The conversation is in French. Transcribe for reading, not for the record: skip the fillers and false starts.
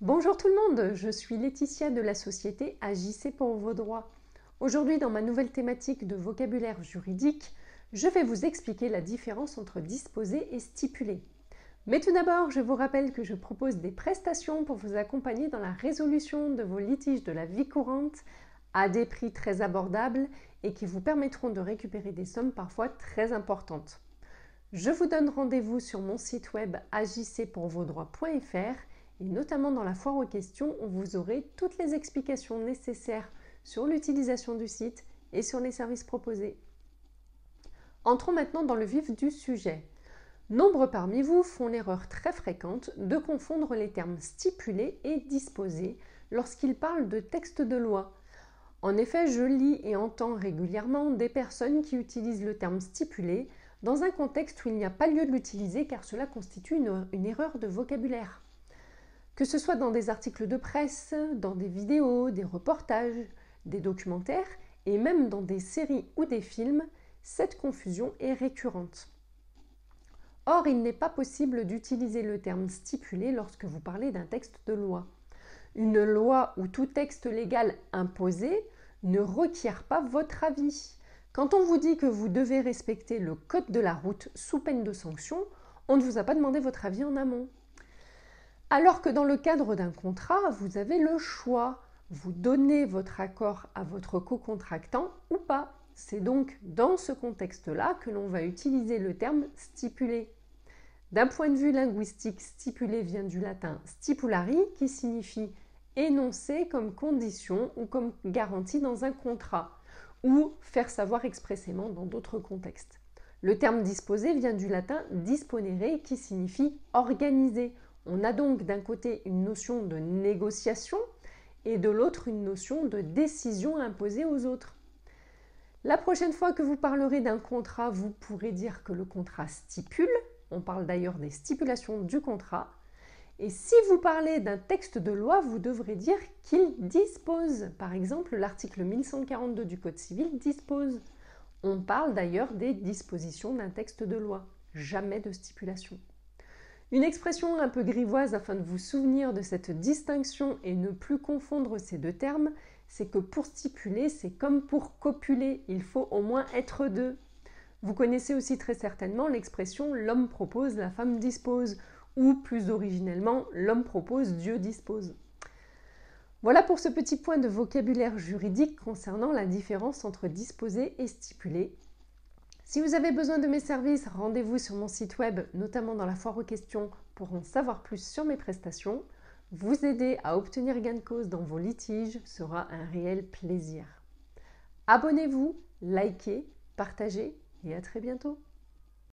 Bonjour tout le monde, je suis Laetitia de la société Agissez pour vos droits. Aujourd'hui, dans ma nouvelle thématique de vocabulaire juridique, je vais vous expliquer la différence entre disposer et stipuler. Mais tout d'abord, je vous rappelle que je propose des prestations pour vous accompagner dans la résolution de vos litiges de la vie courante à des prix très abordables et qui vous permettront de récupérer des sommes parfois très importantes. Je vous donne rendez-vous sur mon site web agissezpourvosdroits.fr et notamment dans la foire aux questions où vous aurez toutes les explications nécessaires sur l'utilisation du site et sur les services proposés. Entrons maintenant dans le vif du sujet. Nombre parmi vous font l'erreur très fréquente de confondre les termes stipulés et disposés lorsqu'ils parlent de textes de loi. En effet, je lis et entends régulièrement des personnes qui utilisent le terme stipulé dans un contexte où il n'y a pas lieu de l'utiliser car cela constitue une erreur de vocabulaire. Que ce soit dans des articles de presse, dans des vidéos, des reportages, des documentaires et même dans des séries ou des films, cette confusion est récurrente. Or, il n'est pas possible d'utiliser le terme stipulé lorsque vous parlez d'un texte de loi. Une loi ou tout texte légal imposé ne requiert pas votre avis. Quand on vous dit que vous devez respecter le code de la route sous peine de sanction, on ne vous a pas demandé votre avis en amont. Alors que dans le cadre d'un contrat, vous avez le choix. Vous donnez votre accord à votre co-contractant ou pas. C'est donc dans ce contexte-là que l'on va utiliser le terme stipulé. D'un point de vue linguistique, stipulé vient du latin stipulari qui signifie énoncer comme condition ou comme garantie dans un contrat ou faire savoir expressément dans d'autres contextes. Le terme disposer vient du latin disponere qui signifie organiser. On a donc d'un côté une notion de négociation et de l'autre une notion de décision imposée aux autres. La prochaine fois que vous parlerez d'un contrat, vous pourrez dire que le contrat stipule, on parle d'ailleurs des stipulations du contrat, et si vous parlez d'un texte de loi, vous devrez dire qu'il dispose. Par exemple, l'article 1142 du Code civil dispose. On parle d'ailleurs des dispositions d'un texte de loi, jamais de stipulation. Une expression un peu grivoise afin de vous souvenir de cette distinction et ne plus confondre ces deux termes, c'est que pour stipuler, c'est comme pour copuler, il faut au moins être deux. Vous connaissez aussi très certainement l'expression « l'homme propose, la femme dispose » ou plus originellement « l'homme propose, Dieu dispose ». Voilà pour ce petit point de vocabulaire juridique concernant la différence entre disposer et stipuler. Si vous avez besoin de mes services, rendez-vous sur mon site web, notamment dans la foire aux questions, pour en savoir plus sur mes prestations. Vous aider à obtenir gain de cause dans vos litiges sera un réel plaisir. Abonnez-vous, likez, partagez et à très bientôt.